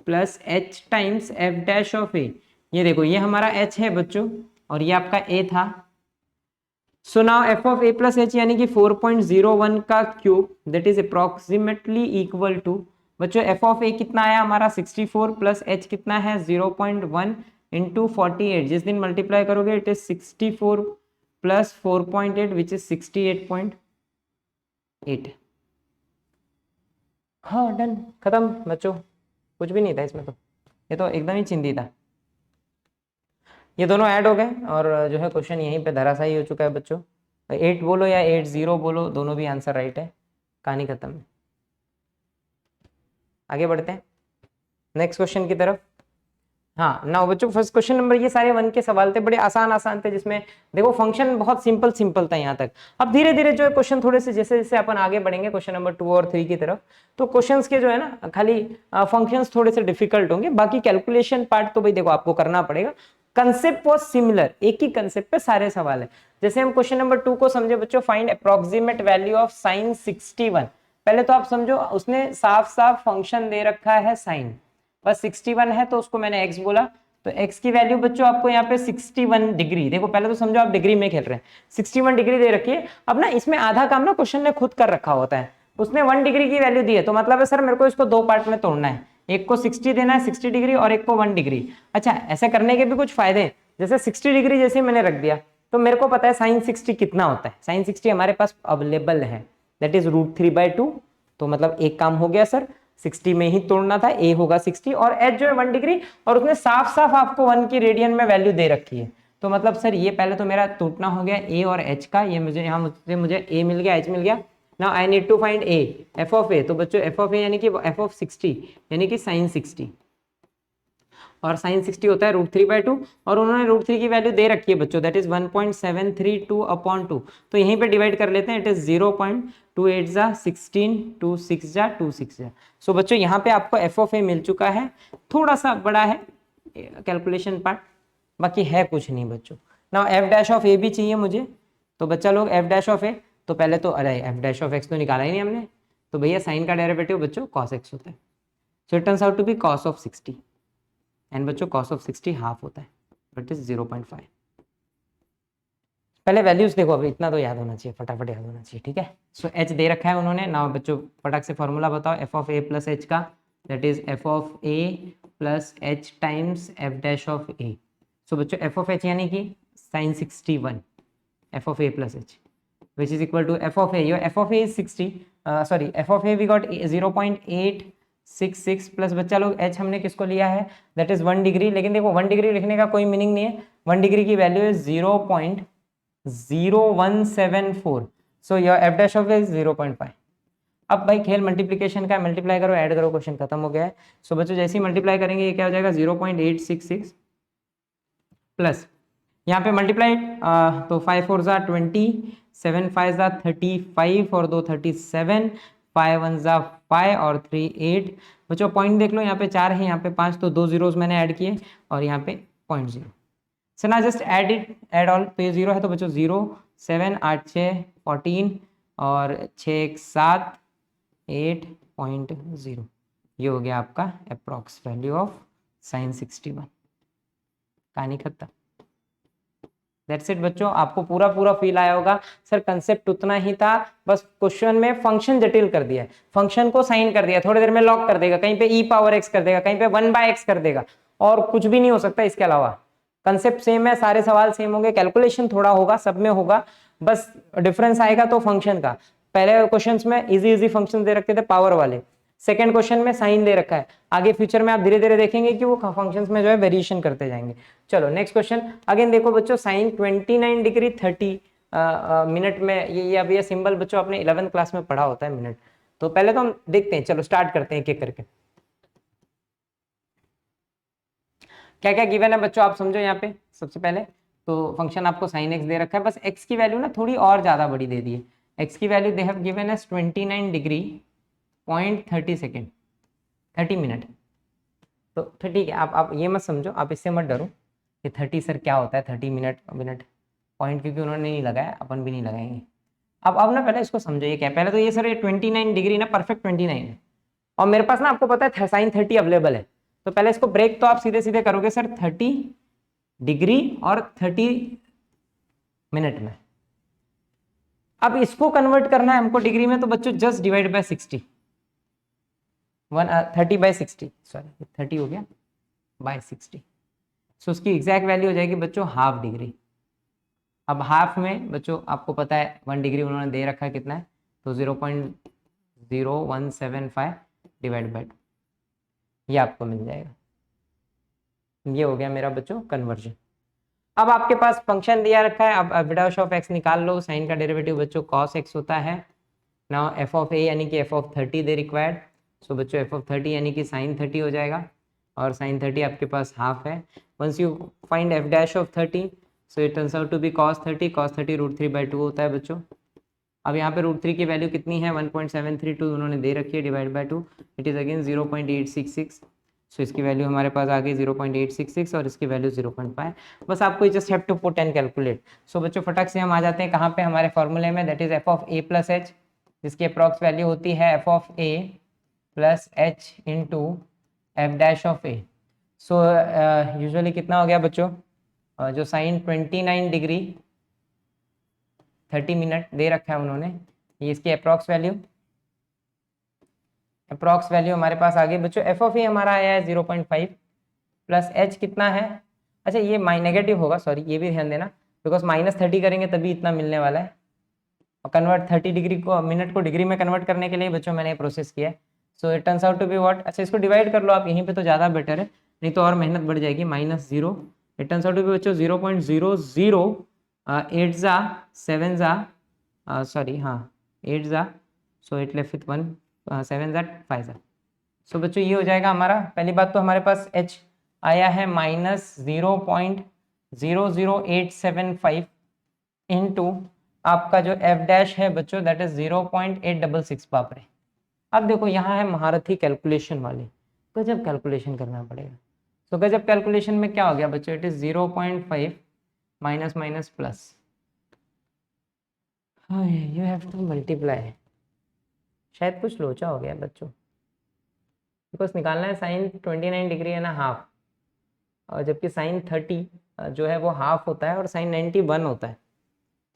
plus H times F dash of A. ये देखो ये हमारा एच है बच्चों और ये आपका ए था। So now f of A plus H यानी कि 4.01 का cube that is approximately equal to बच्चों एफ ऑफ ए कितना आया हमारा 64 प्लस एच कितना है 0.1 इंटू 48, जिस दिन मल्टीप्लाई करोगे it is 64 plus 4.8 which is 68.8। हाँ डन, खत्म बच्चों, कुछ भी नहीं था इसमें, तो ये तो एकदम ही चिंदी था। ये दोनों ऐड हो गए और जो है क्वेश्चन यहीं पे धराशायी हो चुका है बच्चों। 8 बोलो या 80 बोलो, दोनों भी आंसर राइट है, कहानी खत्म है। आगे बढ़ते हैं नेक्स्ट क्वेश्चन की तरफ। हाँ ना बच्चों, फर्स्ट क्वेश्चन नंबर, ये सारे 1 के सवाल थे, बड़े आसान आसान थे, जिसमें देखो फंक्शन बहुत सिंपल सिंपल था यहाँ तक। अब धीरे धीरे जो है क्वेश्चन थोड़े से जैसे जैसे अपन आगे बढ़ेंगे क्वेश्चन नंबर 2 और 3 की तरफ, तो क्वेश्चंस के जो है ना खाली फंक्शंस थोड़े से डिफिकल्ट होंगे, बाकी कैलकुलेशन पार्ट तो भाई देखो आपको करना पड़ेगा। कंसेप्ट वॉज सिमिलर, एक ही कंसेप्ट पे सारे सवाल है। जैसे हम क्वेश्चन नंबर 2 को समझे बच्चों, find approximate value of sine 61। पहले तो आप समझो उसने साफ साफ फंक्शन दे रखा है साइन, बस 61 है तो उसको मैंने x बोला, तो x की वैल्यू बच्चों आपको यहाँ पे 61 डिग्री, देखो पहले तो समझो आप डिग्री में खेल रहे हैं, 61 डिग्री दे रखी है। अब ना इसमें आधा काम ना क्वेश्चन ने खुद कर रखा होता है, उसने 1 डिग्री की वैल्यू दी है, तो मतलब है सर मेरे को इसको 2 पार्ट में तोड़ना है, एक को 60 देना है 60 डिग्री और एक को 1 डिग्री। अच्छा ऐसे करने के भी कुछ फायदे हैं, जैसे 60 डिग्री जैसे मैंने रख दिया तो मेरे को पता है साइन 60 कितना होता है, साइन 60 हमारे पास अवेलेबल है, दैट इज √3/2। तो मतलब एक काम हो गया सर, 60 में ही तोड़ना था, ए होगा 60 और एच जो है 1 डिग्री, और उसने साफ साफ आपको 1 की रेडियन में वैल्यू दे रखी है। तो मतलब सर ये पहले तो मेरा टूटना हो गया ए और एच का, ये मुझे यहाँ मुझे ए मिल गया एच मिल गया। Now I need to find A, F of ए, तो बच्चों एफ ऑफ ए यानी कि एफ ऑफ 60 यानी कि साइन 60, और साइन 60 होता है √3/2, और उन्होंने √3 की वैल्यू दे रखी है बच्चों, दैट इज 1.732/2। तो यहीं पे डिवाइड कर लेते हैं, इट इज 0.28 जा 16, 2 6 जा 2 6 जा। सो बच्चों यहाँ पे आपको एफ ऑफ ए मिल चुका है, थोड़ा सा बड़ा है कैलकुलेशन पार्ट, बाकी है कुछ नहीं बच्चों। ना एफ डैश ऑफ ए भी चाहिए मुझे, तो बच्चा लोग एफ डैश ऑफ ए, तो पहले तो अरे एफ डैश ऑफ एक्स तो निकाला ही नहीं हमने, तो भैया साइन का डेरिवेटिव बच्चों cos x होता है, so it turns out to be cos of 60, and बच्चों cos ऑफ 60 हाफ होता है, दैट इज 0.5। पहले वैल्यूज देखो, अभी इतना तो याद होना चाहिए, फटाफट याद होना चाहिए, ठीक है। सो एच दे रखा है उन्होंने, ना बच्चों फटाक से फॉर्मूला बताओ F of A plus H का, that is F of A plus H times F dash of A. So बच्चों एफ ऑफ एच यानी कि sine 61, F of A plus H which is equal to f of a, your f of a is 60, sorry f of a we got 0.866 plus बच्चा लोग h हमने किसको लिया है, that is 1 degree, लेकिन देखो 1 डिग्री लिखने का कोई मीनिंग नहीं है, 1 डिग्री की वैल्यू है 0.0174, so your f dash of is 0.5। अब भाई खेल मल्टीप्लीकेशन का, मल्टीप्लाई करो ऐड करो, क्वेश्चन खत्म हो गया है। सो बच्चों जैसे ही मल्टीप्लाई करेंगे ये क्या हो जाएगा 0.866 प्लस यहाँ पे मल्टीप्लाई, तो 5 4 जा 20, 7 5 जा 35 और 2 37, 5 1 जा 5 और 3 8। बच्चों पॉइंट देख लो, यहाँ पे 4 है, यहाँ पे 5, तो 2 जीरोस मैंने ऐड किए और यहाँ पे 0.0। सो ना just add it, add all, तो ये 0 है तो बच्चों 0 7 8 6 14 और 6 1 7 8.0, ये हो गया आपका अप्रॉक्स वैल्यू ऑफ साइन 61, कहानी खत्म। दैट्स इट बच्चों, आपको पूरा पूरा फील आया होगा, सर कंसेप्ट उतना ही था, बस क्वेश्चन में फंक्शन जटिल कर दिया है, फंक्शन को साइन कर दिया, थोड़ी देर में लॉक कर देगा, कहीं पे e पावर x कर देगा, कहीं पे 1/x कर देगा, और कुछ भी नहीं हो सकता इसके अलावा। कंसेप्ट सेम है, सारे सवाल सेम होंगे, कैलकुलेशन थोड़ा होगा, सब में होगा, बस डिफरेंस आएगा तो फंक्शन का। पहले क्वेश्चंस में इजी इजी फंक्शन दे रखते थे पावर वाले, सेकंड क्वेश्चन में साइन दे रखा है, आगे फ्यूचर में आप धीरे धीरे देखेंगे कि वो फंक्शंस में जो है वेरिएशन करते जाएंगे। चलो नेक्स्ट क्वेश्चन, अगेन देखो बच्चों साइन 29 डिग्री 30 मिनट में, ये अब ये सिंबल बच्चों आपने 11th क्लास में पढ़ा होता है मिनट, तो पहले तो हम देखते हैं, चलो स्टार्ट करते हैं एक एक करके। क्या क्या गिवन है बच्चों आप समझो, यहाँ पे सबसे पहले तो फंक्शन आपको साइन एक्स दे रखा है, बस एक्स की वैल्यू ना थोड़ी और ज्यादा बड़ी दे दी है, एक्स की value they have given as 29 degree 0.30 second 30 minute. तो ठीक है, आप ये मत समझो, आप इससे मत डरो कि 30 सर क्या होता है 30 मिनट मिनट पॉइंट, क्योंकि उन्होंने नहीं लगाया, अपन भी नहीं लगाएंगे। अब ना पहले इसको समझो, ये क्या है, पहले तो ये सर ये 29 डिग्री ना परफेक्ट 29 है, और मेरे पास ना आपको पता है साइन 30 अवेलेबल है, तो पहले इसको ब्रेक तो आप सीधे सीधे करोगे सर 30 डिग्री और 30 मिनट में। अब इसको कन्वर्ट करना है हमको डिग्री में, तो बच्चों जस्ट डिवाइड बाय 60, 30/60, सॉरी 30 हो गया बाय 60, सो उसकी एग्जैक्ट वैल्यू हो जाएगी बच्चों हाफ डिग्री। अब हाफ में बच्चों आपको पता है 1 डिग्री उन्होंने दे रखा है कितना है, तो 0.0175, डिवाइड बाय 2, ये आपको मिल जाएगा। ये हो गया मेरा बच्चों कन्वर्जन। अब आपके पास फंक्शन दिया रखा है, अब विदाउट ऑफ एक्स निकाल लो। साइन का डेरिवेटिव बच्चों cos x होता है। नाउ एफ ऑफ ए यानी कि f ऑफ 30 दे रिक्वायर्ड। सो बच्चों f ऑफ 30 यानी कि साइन 30 हो जाएगा, और साइन 30 आपके पास हाफ है। Once you find f dash of 30, so it turns out to be cos 30, cos 30 √3/2 होता है बच्चों। अब यहाँ पे √3 की वैल्यू कितनी है, 1.732 उन्होंने दे रखी है, divide by 2, it is again 0.866। सो इसकी वैल्यू हमारे पास आ गई 0.866 और इसकी वैल्यू 0.5। बस आपको just have to put and calculate. So बच्चों फटक से हम आ जाते हैं कहाँ पे, हमारे फॉर्मूले में, that is F of A plus H, जिसकी अप्रॉक्स वैल्यू होती है F of A plus h into f dash of A. So usually कितना हो गया बच्चों, जो साइन 29 डिग्री 30 मिनट दे रखा है उन्होंने, ये इसकी अप्रॉक्स वैल्यू हमारे पास आ गई बच्चों। एफ ऑफ ए हमारा आया है 0.5 प्लस एच कितना है, अच्छा ये नेगेटिव होगा, सॉरी ये भी ध्यान देना, बिकॉज -30 करेंगे तभी इतना मिलने वाला है। और कन्वर्ट 30 डिग्री को, मिनट को डिग्री में कन्वर्ट करने के लिए बच्चों मैंने ये प्रोसेस किया है। So it turns out to be what, अच्छा इसको डिवाइड कर लो आप यहीं पे तो ज़्यादा बेटर है, नहीं तो और मेहनत बढ़ जाएगी। -0, it turns out to be बच्चों 0.00 8 ज़ा 7 ज़ा सॉरी हाँ 8 ज़ा, सो इट लेफ्ट विथ 1 7 ज़ा 5 ज़ा। सो बच्चों ये हो जाएगा हमारा। पहली बात तो हमारे पास h आया है -0.00875 इंटू आपका जो f डैश है बच्चों दैट इज 0.866। बाप रे, अब देखो यहाँ है महारथी कैलकुलेशन वाले, गजब कैलकुलेशन करना पड़ेगा। तो गजब कैलकुलेशन में क्या हो गया बच्चों, it is 0.5 minus minus plus, you have to multiply. शायद कुछ लोचा हो गया बच्चों, बिकॉज निकालना है साइन 29 डिग्री है ना हाफ, और जबकि साइन 30 जो है वो हाफ होता है और साइन 91 होता है,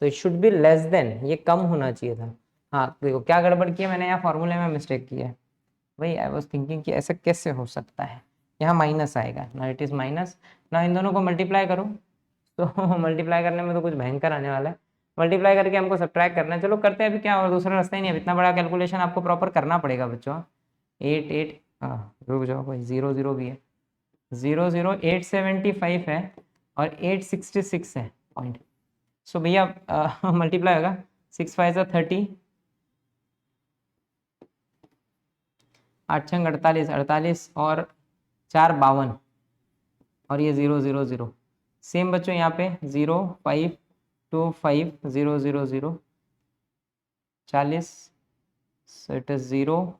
तो it should be less than, ये कम होना चाहिए था। हाँ देखो क्या गड़बड़ किया मैंने, यहाँ फॉर्मूले में मिस्टेक किया है भाई। आई वॉज थिंकिंग कि ऐसा कैसे हो सकता है, यहाँ माइनस आएगा ना, इट इज़ माइनस ना, इन दोनों को मल्टीप्लाई करो तो मल्टीप्लाई करने में तो कुछ भयंकर आने वाला है। मल्टीप्लाई करके हमको सब्ट्रैक्ट करना है, चलो करते हैं अभी क्या, और दूसरा रास्ता ही नहीं है, इतना बड़ा कैलकुलेशन आपको प्रॉपर करना पड़ेगा बच्चों। 8 हाँ रुक जाओ भाई, 0 भी है, 875 है और 866 है पॉइंट। सो भैया मल्टीप्लाई होगा 6 5 30, 8 6 48 48 और 4 52 और ये 0 सेम बच्चों यहाँ पे 0 5 2 5 0 0 0 40, सो इट इज 0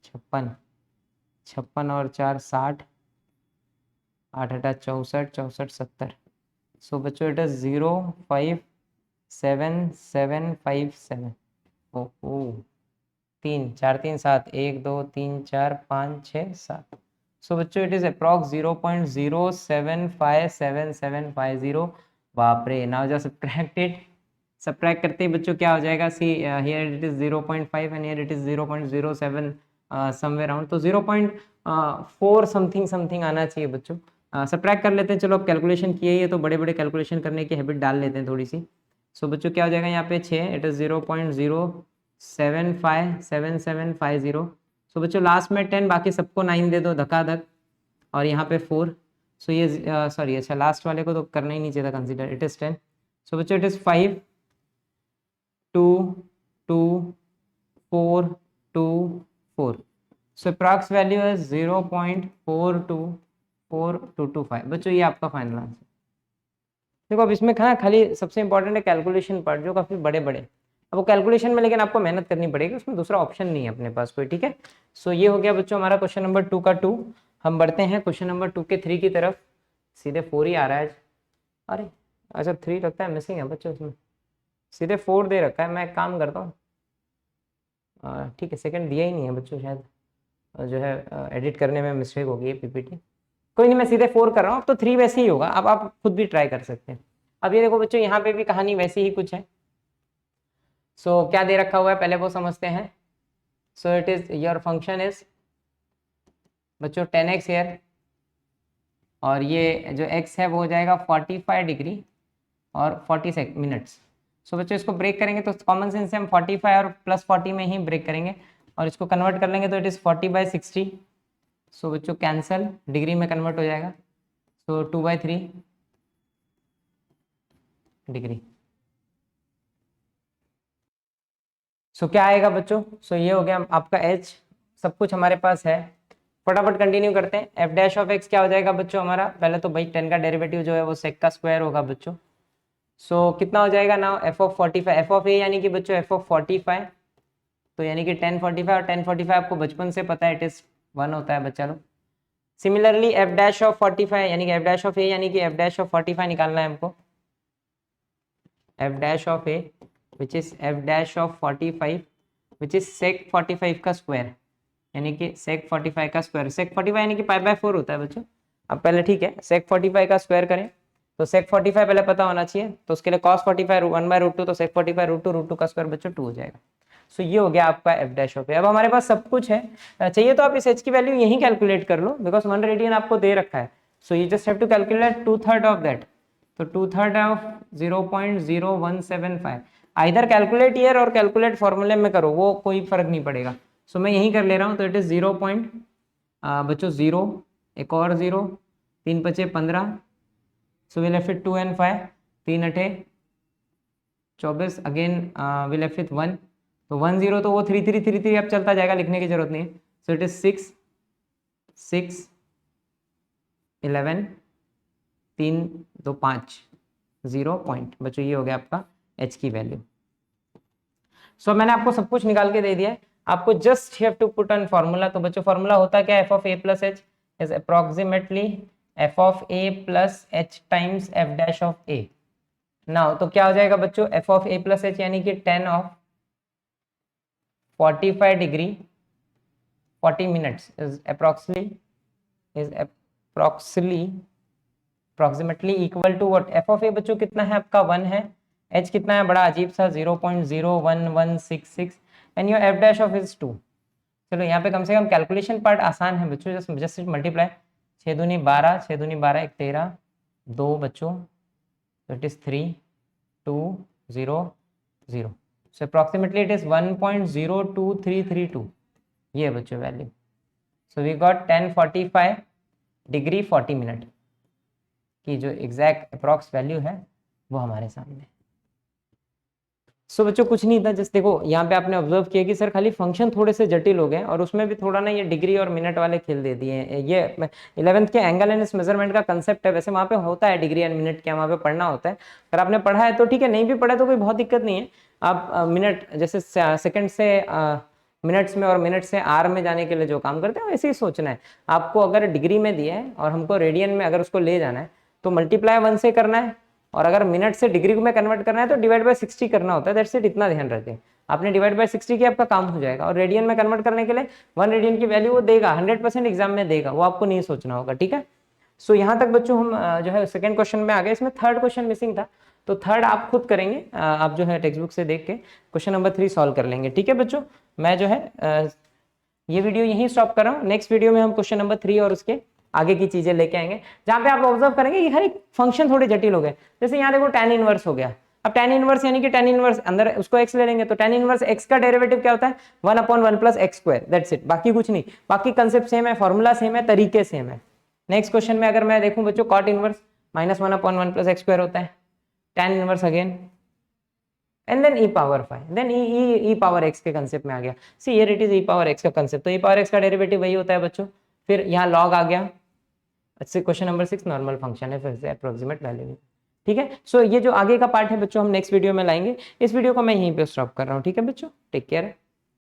56 56 और 4 60, 8 8 64 64 70। सो बच्चों इट इज 0 5 7 7 5 7। ओहो 3 4 3 7 1 2 3 4 5 6 7। सो बच्चों इट इज अप्रॉक्स 0.075750। बाप रे, now just subtract it, subtract करते ही बच्चों क्या हो जाएगा, सी here it is 0.5 and here it is 0.07 somewhere around, तो 0.4 समथिंग समथिंग आना चाहिए बच्चों। सब्ट्रैक्ट कर लेते हैं, चलो अब कैलकुलेशन किए ही है तो बड़े बड़े कैलकुलेशन करने की हैबिट डाल लेते हैं थोड़ी सी। सो बच्चों क्या हो जाएगा यहाँ पे 6, इट इज 0.0757750। सो बच्चों लास्ट में 10, बाकी सबको 9 दे दो धक्का धक, और यहाँ पे 4। सो ये सॉरी अच्छा लास्ट वाले को तो करना ही नहीं चाहिए था कंसीडर, इट इज 10। सो बच्चों it is 5 2 2 4 2 4। So approx value है 0.424225। बच्चों ये आपका फाइनल आंसर। देखो अब इसमें खाली सबसे इंपॉर्टेंट है कैलकुलेशन पार्ट, जो काफ़ी बड़े बड़े, अब वो कैलकुलेशन में लेकिन आपको मेहनत करनी पड़ेगी, उसमें दूसरा ऑप्शन नहीं है अपने पास कोई, ठीक है। सो ये हो गया बच्चों हमारा क्वेश्चन नंबर 2 का 2। हम बढ़ते हैं क्वेश्चन नंबर 2 के 3 की तरफ। सीधे 4 ही आ रहा है आज, अरे अच्छा 3 लगता है मिसिंग है बच्चों, इसमें सीधे 4 दे रखा है। मैं एक काम करता हूँ, ठीक है सेकंड दिया ही नहीं है बच्चों, शायद जो है एडिट करने में मिस्टेक हो गई है पीपीटी, कोई नहीं मैं सीधे 4 कर रहा हूँ, अब तो 3 वैसे ही होगा, अब आप खुद भी ट्राई कर सकते हैं। अब ये देखो बच्चों यहाँ पे भी कहानी वैसी ही कुछ है। सो क्या दे रखा हुआ है पहले वो समझते हैं। सो it is your function is बच्चों 10x हेयर, और ये जो x है वो हो जाएगा 45 डिग्री और 40 मिनट्स। सो बच्चों इसको ब्रेक करेंगे तो कॉमन सेंस से हम 45 और +40 में ही ब्रेक करेंगे। और इसको कन्वर्ट कर लेंगे तो इट इज़ 40/60। सो बच्चों कैंसल, डिग्री में कन्वर्ट हो जाएगा, सो 2/3 डिग्री। सो क्या आएगा बच्चों? सो ये हो गया आपका एच, सब कुछ हमारे पास है। फटाफट कंटिन्यू करते हैं। एफ डैश ऑफ एक्स क्या हो जाएगा बच्चों हमारा? पहले तो भाई 10 का डेरिवेटिव जो है वो सेक का स्क्वायर होगा बच्चों। सो कितना हो जाएगा ना? F of 45, F of a यानी कि बच्चों एफ ऑफ 45, तो यानी कि 1045, और 1045 आपको बचपन से पता है इट इज 1 होता है बच्चा लोग। सिमिलरली एफ डैश ऑफ 45 यानी कि एफ डैश ऑफ ए यानी कि एफ डैश ऑफ 45 निकालना है हमको। F dash of A which is f dash of 45 which is sec 45 का स्क्वायर, यानी कि सेक 45 का स्क्वायर। सेक 45 यानी कि π/4 होता है बच्चों। अब पहले ठीक है, सेक 45 का स्क्वायर करें तो सेक 45 पहले पता होना चाहिए, तो उसके लिए cos 45 1/√2, तो सेक 45 √2 का स्क्वायर बच्चों 2 हो जाएगा। सो ये हो गया आपका एफ डैश ऑफ ए। अब हमारे पास सब कुछ है, चाहिए तो आप इस एच की वैल्यू यहीं कैलकुलेट कर लो, बिकॉज 1 रेडियन आपको दे रखा है। So you just have to calculate 2/3 of that, तो 2/3 ऑफ 0.0175। आइदर कैलकुलेट ईयर और कैलकुलेट फॉर्मूले में करो, वो कोई फर्क नहीं पड़ेगा। सो मैं यहीं कर ले रहा हूँ, तो इट इज 0. बच्चों 0, एक और 0, 3 × 5 = 15, so we left with 2 and 5, 3 × 8 = 24, again we left with 1, तो 1 0 तो वो 3 3 3 3 अब चलता जाएगा, लिखने की जरूरत नहीं है। So it is 6 6 11 3 2 5 0 point. बच्चों ये हो गया आपका एच की वैल्यू। सो मैंने आपको सब कुछ निकाल के दे दिया है, आपको just have to put on formula. तो बच्चों फॉर्मूला होता क्या है? F of A plus H is approximately F of A plus H times F dash of A. Now तो क्या हो जाएगा बच्चों? F of A plus H यानी कि 10 of 45 degree 40 minutes is approximately equal to what? F of ए बच्चों कितना है आपका? 1 है। एच कितना है? बड़ा अजीब सा 0.01166, and your f dash of is 2। चलो यहाँ पे कम से कम कैलकुलेशन पार्ट आसान है बच्चों, जस्ट मल्टीप्लाई। 6 दूनी 12, 6 दूनी 12, 1 13, 2 बच्चों, तो it is 3 2 0 0, so approximately it is 1.02332, ये बच्चों value. So we got 1045 degree 40 minute की जो एग्जैक्ट अप्रॉक्स वैल्यू है वो हमारे सामने। सो बच्चों कुछ नहीं था, जस्ट देखो यहाँ पे आपने ऑब्जर्व किया कि सर खाली फंक्शन थोड़े से जटिल हो गए, और उसमें भी थोड़ा ना ये डिग्री और मिनट वाले खेल दे दिए हैं। ये 11th के एंगल एंड मेजरमेंट का कंसेप्ट है, वैसे वहाँ पे होता है डिग्री एंड मिनट क्या, वहाँ पे पढ़ना होता है। अगर आपने पढ़ा है तो ठीक है, नहीं भी पढ़ा तो कोई बहुत दिक्कत नहीं है। आप मिनट जैसे सेकेंड से मिनट्स में और मिनट से आर में जाने के लिए जो काम करते हैं वैसे ही सोचना है आपको। अगर डिग्री में दिया है और हमको रेडियन में अगर उसको ले जाना है तो मल्टीप्लाई 1 से करना है, और अगर मिनट से डिग्री में कन्वर्ट करना है तो डिवाइड बाय 60 करना होता है। दैट्स इट, इतना ध्यान रखें। आपने डिवाइड बाय 60 किया, आपका काम हो जाएगा। और रेडियन में कन्वर्ट करने के लिए 1 रेडियन की वैल्यू वो देगा, 100% एग्जाम में देगा, वो आपको नहीं सोचना होगा, ठीक है। सो यहाँ तक बच्चों हम जो है सेकंड क्वेश्चन में आ गए। इसमें थर्ड क्वेश्चन मिसिंग था, तो थर्ड आप खुद करेंगे, आप जो है टेक्स्ट बुक से देख के क्वेश्चन नंबर 3 सॉल्व कर लेंगे, ठीक है बच्चों। मैं जो है ये वीडियो यहीं स्टॉप कर रहा हूँ। नेक्स्ट वीडियो में हम क्वेश्चन नंबर 3 और उसके आगे की चीजें लेके आएंगे, जहां पे आप ऑब्जर्व करेंगे कि हर एक फंक्शन थोड़े जटिल हो गए। जैसे यहाँ देखो tan इनवर्स हो गया। अब tan इनवर्स यानी कि tan इनवर्स अंदर उसको x ले लेंगे, तो tan इनवर्स x का डेरिवेटिव क्या होता है? 1/1 + x²। दैट्स इट, बाकी कुछ नहीं। बाकी कंसेप्ट सेम है, फॉर्मूला सेम है, तरीके सेम है। नेक्स्ट क्वेश्चन में अगर मैं देखूं बच्चों, cot इनवर्स -1/1 + x² होता है, tan inverse again, and then e power 5, then e power x के कंसेप्ट में आ गया। See here it is e power x का कंसेप्ट, तो e पावर x का डेरिवेटिव वही होता है बच्चों। फिर यहाँ log आ गया। अच्छा, क्वेश्चन नंबर 6 नॉर्मल फंक्शन है, फिर से अप्रोक्सीमेट वैल्यू, ठीक है। सो ये जो आगे का पार्ट है बच्चों हम नेक्स्ट वीडियो में लाएंगे। इस वीडियो को मैं यहीं पे स्टॉप कर रहा हूँ, ठीक है बच्चों। Take care.